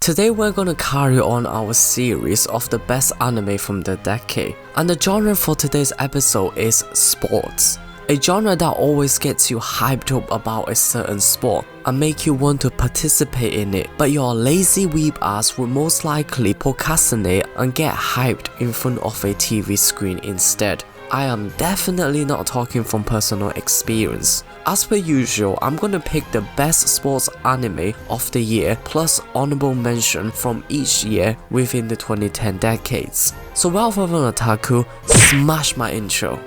Today we're gonna carry on our series of the best anime from the decade, and the genre for today's episode is sports. A genre that always gets you hyped up about a certain sport and make you want to participate in it, but your lazy weeb ass will most likely procrastinate and get hyped in front of a TV screen instead. I am definitely not talking from personal experience. As per usual, I'm gonna pick the best sports anime of the year plus honorable mention from each year within the 2010 decades. So without further ado, otaku, smash my intro.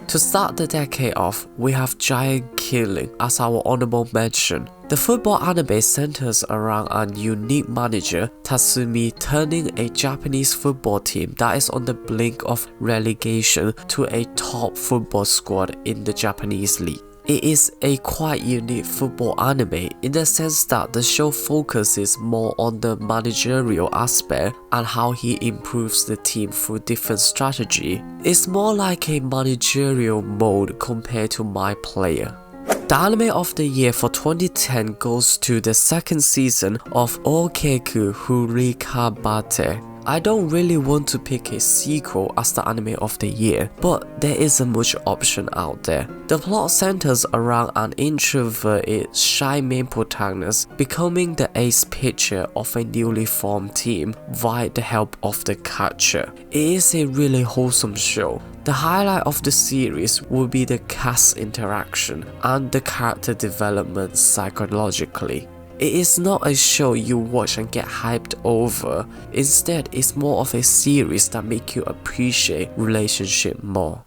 To start the decade off, we have Giant Killing as our honorable mention. The football anime centers around a unique manager, Tatsumi, turning a Japanese football team that is on the brink of relegation to a top football squad in the Japanese league. It is a quite unique football anime in the sense that the show focuses more on the managerial aspect and how he improves the team through different strategy. It's more like a managerial mode compared to My Player. The anime of the year for 2010 goes to the second season of Okeku Hurikabate. I don't really want to pick a sequel as the anime of the year, but there isn't much option out there. The plot centers around an introverted, shy main protagonist becoming the ace pitcher of a newly formed team via the help of the catcher. It is a really wholesome show. The highlight of the series will be the cast interaction and the character development psychologically. It is not a show you watch and get hyped over. Instead, it's more of a series that make you appreciate relationship more.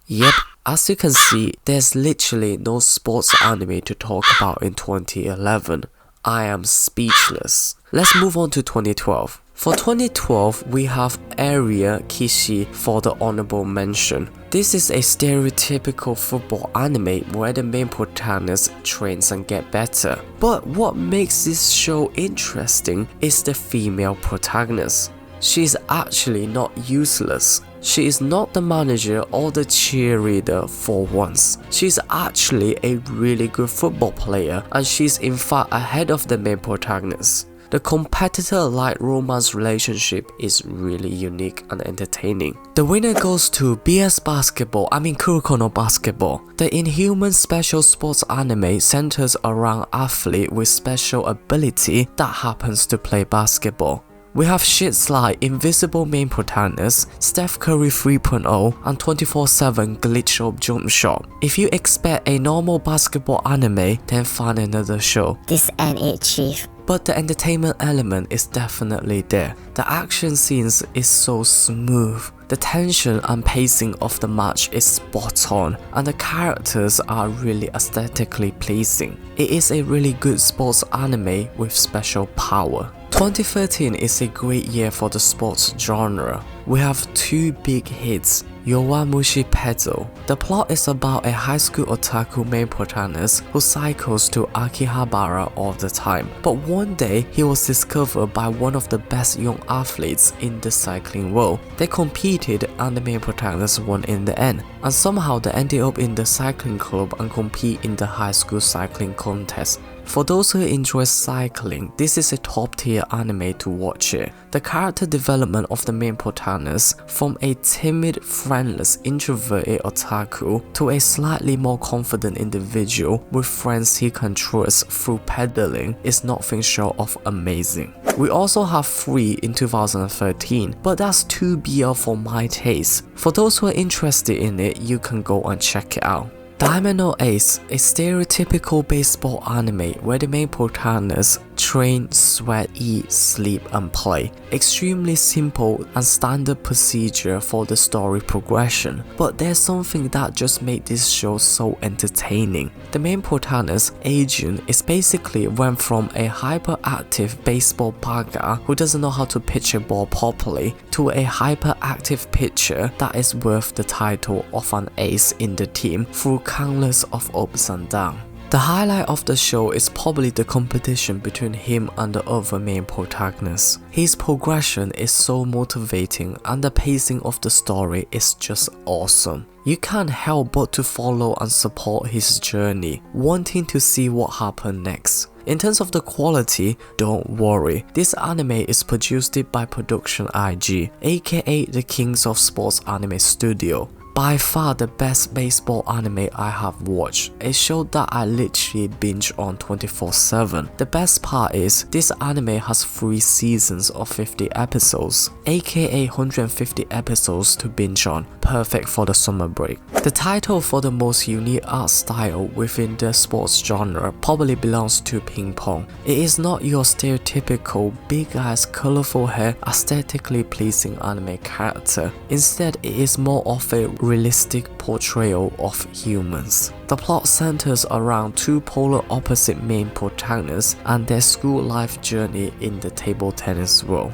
Yep, as you can see, there's literally no sports anime to talk about in 2011. I am speechless. Let's move on to 2012. For 2012, we have Area Kishi for the honorable mention. This is a stereotypical football anime where the main protagonist trains and get better. But what makes this show interesting is the female protagonist. She is actually not useless. She is not the manager or the cheerleader for once. She's actually a really good football player, and she's in fact ahead of the main protagonist. The competitor-like romance relationship is really unique and entertaining. The winner goes to Kuroko no Basketball. The inhuman special sports anime centers around an athlete with special ability that happens to play basketball. We have shits like Invisible Main Protagonist, Steph Curry 3.0, and 24/7 Glitch Up Jump Shot. If you expect a normal basketball anime, then find another show. This ain't it, Chief. But the entertainment element is definitely there. The action scenes is so smooth. The tension and pacing of the match is spot on, and the characters are really aesthetically pleasing. It is a really good sports anime with special power. 2013 is a great year for the sports genre. We have two big hits. Yowamushi Pedal. The plot is about a high school otaku main protagonist who cycles to Akihabara all the time. But one day, he was discovered by one of the best young athletes in the cycling world. They competed and the main protagonist won in the end. And somehow they ended up in the cycling club and compete in the high school cycling contest. For those who enjoy cycling, this is a top tier anime to watch it. The character development of the main protagonist from a timid, friendless, introverted otaku to a slightly more confident individual with friends he can trust through pedaling is nothing short of amazing. We also have 3 in 2013, but that's too BL for my taste. For those who are interested in it, you can go and check it out. Diamond No Ace, a stereotypical baseball anime where the main protagonist train, sweat, eat, sleep and play. Extremely simple and standard procedure for the story progression, but there's something that just made this show so entertaining. The main protagonist, Agent, is basically went from a hyperactive baseball bagger who doesn't know how to pitch a ball properly to a hyperactive pitcher that is worth the title of an ace in the team through countless of ups and downs. The highlight of the show is probably the competition between him and the other main protagonist. His progression is so motivating and the pacing of the story is just awesome. You can't help but to follow and support his journey, wanting to see what happens next. In terms of the quality, don't worry, this anime is produced by Production IG, aka the Kings of Sports Anime Studio. By far the best baseball anime I have watched, a show that I literally binge on 24/7. The best part is, this anime has 3 seasons of 50 episodes, aka 150 episodes to binge on, perfect for the summer break. The title for the most unique art style within the sports genre probably belongs to Ping Pong. It is not your stereotypical big eyes, colorful hair, aesthetically pleasing anime character. Instead, it is more of a realistic portrayal of humans. The plot centers around 2 polar opposite main protagonists and their school life journey in the table tennis world.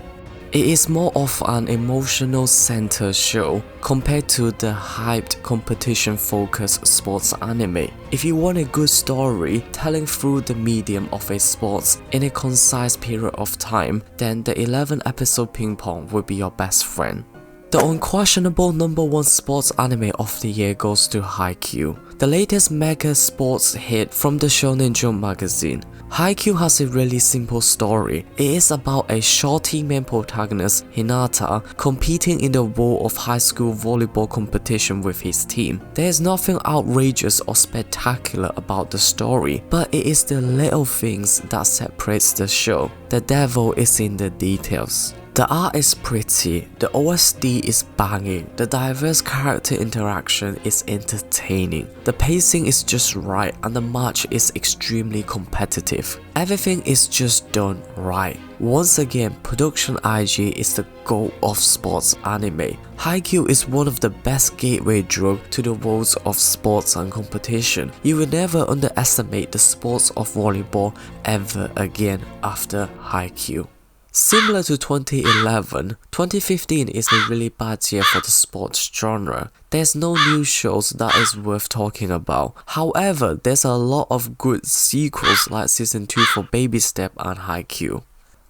It is more of an emotional center show compared to the hyped competition-focused sports anime. If you want a good story telling through the medium of a sports in a concise period of time, then the 11-episode Ping Pong will be your best friend. The unquestionable #1 sports anime of the year goes to Haikyuu, the latest mega sports hit from the Shonen Jump magazine. Haikyuu has a really simple story. It is about a shorty main protagonist, Hinata, competing in the world of high school volleyball competition with his team. There is nothing outrageous or spectacular about the story, but it is the little things that separates the show. The devil is in the details. The art is pretty, the OST is banging, the diverse character interaction is entertaining, the pacing is just right and the match is extremely competitive. Everything is just done right. Once again, Production IG is the goat of sports anime. Haikyuu is one of the best gateway drug to the worlds of sports and competition. You will never underestimate the sports of volleyball ever again after Haikyuu. Similar to 2011, 2015 is a really bad year for the sports genre. There's no new shows that is worth talking about. However, there's a lot of good sequels like Season 2 for Baby Step and Haikyuu.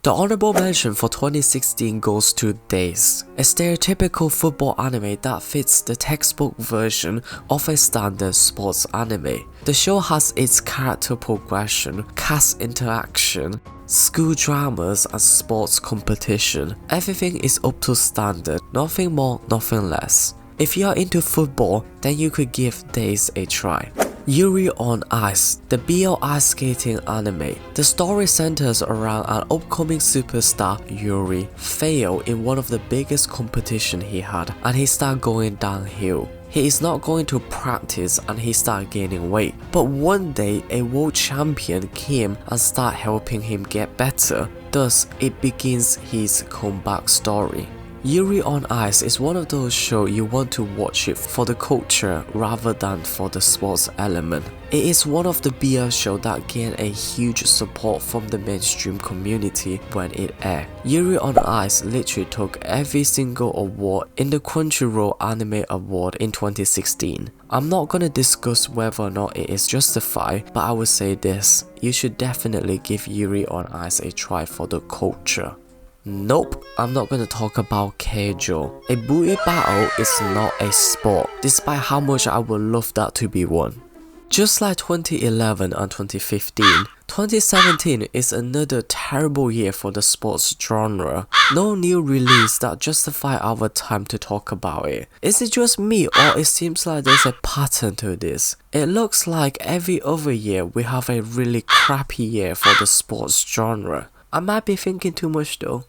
The honorable mention for 2016 goes to Days, a stereotypical football anime that fits the textbook version of a standard sports anime. The show has its character progression, cast interaction, school dramas and sports competition. Everything is up to standard, nothing more, nothing less. If you are into football, then you could give Days a try. Yuri on Ice, the BL ice skating anime. The story centers around an upcoming superstar, Yuri, failed in one of the biggest competition he had and he started going downhill. He is not going to practice and he started gaining weight. But one day a world champion came and started helping him get better. Thus, it begins his comeback story. Yuri on Ice is one of those shows you want to watch it for the culture rather than for the sports element. It is one of the BL shows that gained a huge support from the mainstream community when it aired. Yuri on Ice literally took every single award in the Crunchyroll Anime Award in 2016. I'm not gonna discuss whether or not it is justified, but I will say this, you should definitely give Yuri on Ice a try for the culture. Nope, I'm not gonna talk about Keijo. A booty battle is not a sport, despite how much I would love that to be one. Just like 2011 and 2015, 2017 is another terrible year for the sports genre. No new release that justify our time to talk about it. Is it just me or it seems like there's a pattern to this? It looks like every other year we have a really crappy year for the sports genre. I might be thinking too much though.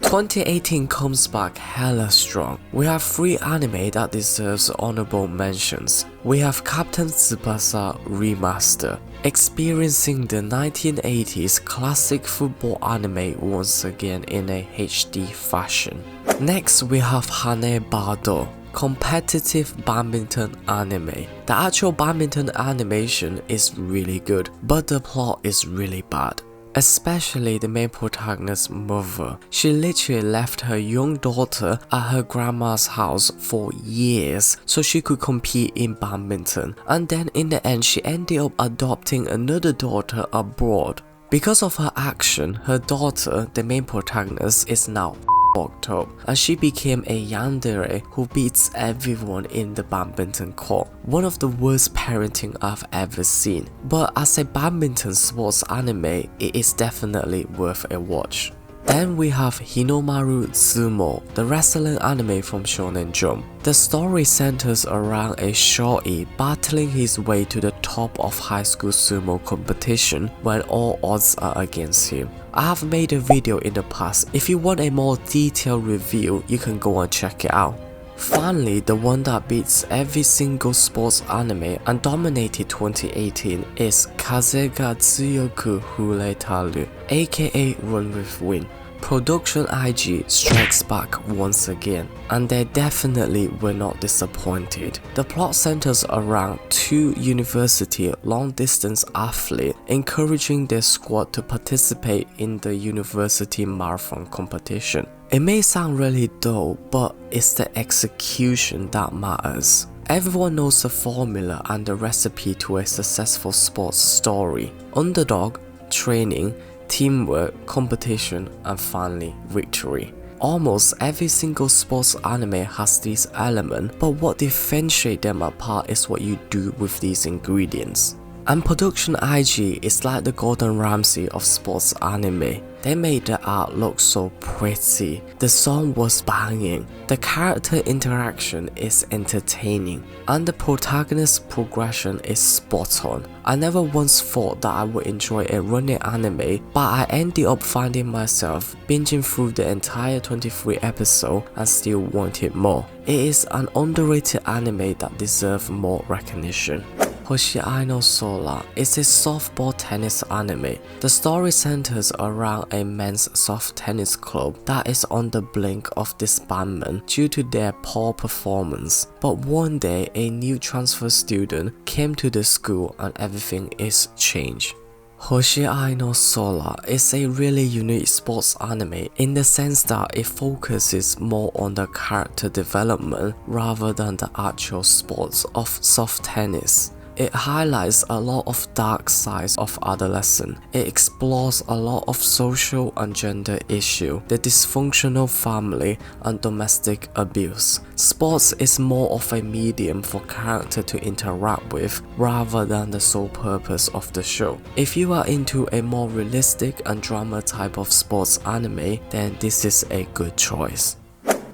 2018 comes back hella strong. We have 3 anime that deserves honorable mentions. We have Captain Tsubasa Remaster, experiencing the 1980s classic football anime once again in a HD fashion. Next we have Hanebado, competitive badminton anime. The actual badminton animation is really good, but the plot is really bad. especially the main protagonist's mother. She literally left her young daughter at her grandma's house for years so she could compete in badminton, and then in the end she ended up adopting another daughter abroad. Because of her action, her daughter, the main protagonist, is now fucked up, and she became a yandere who beats everyone in the badminton court. One of the worst parenting I've ever seen, but as a badminton sports anime, it is definitely worth a watch. Then we have Hinomaru Tsumo, the wrestling anime from Shonen Jump. The story centers around a shorty battling his way to the top of high school sumo competition when all odds are against him. I have made a video in the past. If you want a more detailed review, you can go and check it out. Finally, the one that beats every single sports anime and dominated 2018 is Kaze ga Tsuyoku Huretaru, aka Run with Wind. Production IG strikes back once again, and they definitely were not disappointed. The plot centers around two university long-distance athletes encouraging their squad to participate in the university marathon competition. It may sound really dull, but it's the execution that matters. Everyone knows the formula and the recipe to a successful sports story: underdog, training, teamwork, competition, and finally victory. Almost every single sports anime has these elements, but what differentiates them apart is what you do with these ingredients. And Production IG is like the Gordon Ramsay of sports anime. They made the art look so pretty, the song was banging, the character interaction is entertaining, and the protagonist's progression is spot on. I never once thought that I would enjoy a running anime, but I ended up finding myself binging through the entire 23 episodes and still wanted more. It is an underrated anime that deserves more recognition. Hoshiai no Sora is a softball tennis anime. The story centers around a men's soft tennis club that is on the brink of disbandment due to their poor performance. But one day, a new transfer student came to the school and everything is changed. Hoshiai no Sora is a really unique sports anime in the sense that it focuses more on the character development rather than the actual sports of soft tennis. It highlights a lot of dark sides of adolescence. It explores a lot of social and gender issues, the dysfunctional family, and domestic abuse. Sports is more of a medium for character to interact with rather than the sole purpose of the show. If you are into a more realistic and drama type of sports anime, then this is a good choice.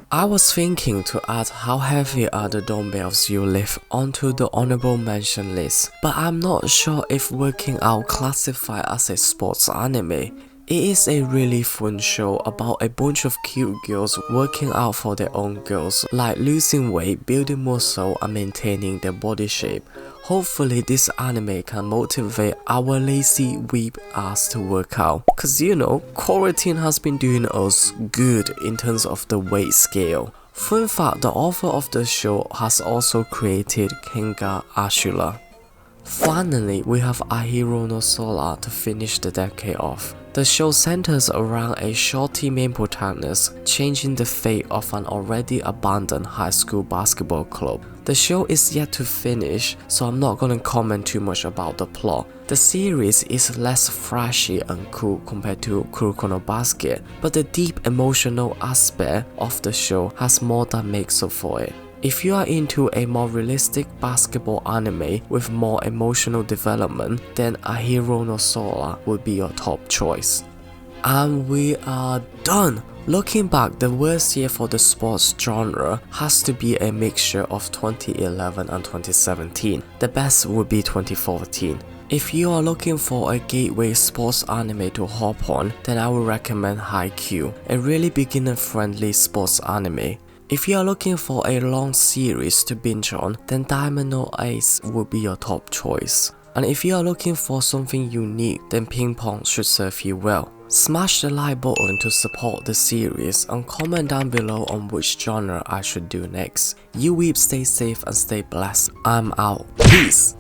I was thinking to add How Heavy Are the Dumbbells You Lift onto the honorable mention list, but I'm not sure if Working Out classifies as a sports anime. It is a really fun show about a bunch of cute girls working out for their own goals, like losing weight, building muscle, and maintaining their body shape. Hopefully this anime can motivate our lazy weeb ass to work out, cause you know, quarantine has been doing us good in terms of the weight scale. Fun fact, the author of the show has also created Kenga Ashura. Finally, we have Ahiru no Sora to finish the decade off. The show centers around a shorty main protagonist changing the fate of an already abandoned high school basketball club. The show is yet to finish, so I'm not gonna comment too much about the plot. The series is less flashy and cool compared to Kuroko no Basket, but the deep emotional aspect of the show has more than makes up for it. If you are into a more realistic basketball anime with more emotional development, then Ahiru no Sora would be your top choice. And we are done! Looking back, the worst year for the sports genre has to be a mixture of 2011 and 2017. The best would be 2014. If you are looking for a gateway sports anime to hop on, then I would recommend Haikyuu, a really beginner-friendly sports anime. If you are looking for a long series to binge on, then Diamond no Ace would be your top choice. And if you are looking for something unique, then Ping Pong should serve you well. Smash the like button to support the series and comment down below on which genre I should do next. You weebs stay safe and stay blessed. I'm out. Peace!